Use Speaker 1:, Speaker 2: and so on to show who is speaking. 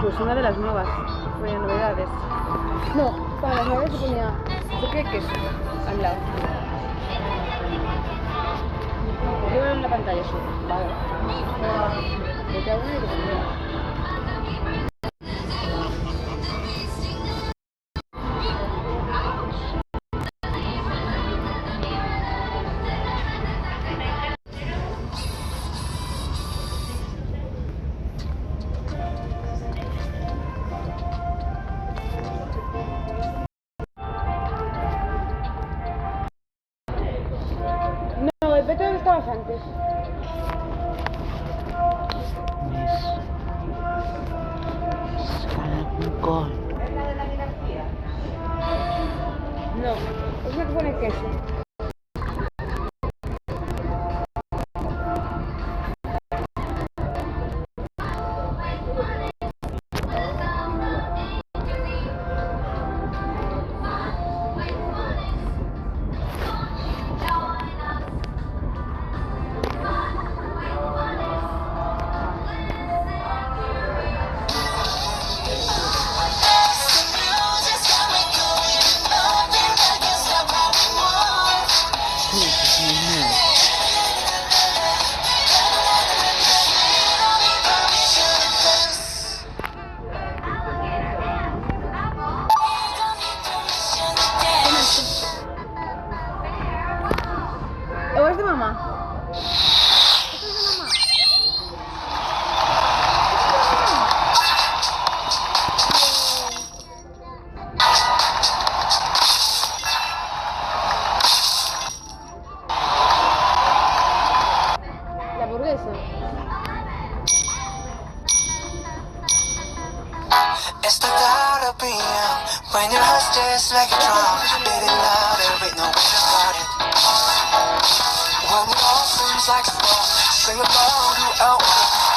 Speaker 1: Pues una de las nuevas. Ponía novedades. No, para las novedades se ponía queso al lado. Yo veo en la pantalla eso. Vale. De cada una y de primera. No, vete donde estabas antes. No, es la que pone queso. ¿O es de mamá? ¿Esto es de mamá? La hamburguesa.
Speaker 2: It's the thought of being when your heart's just like a drum, beating louder with no way to start it. When it all seems like sport, sing along to outcome.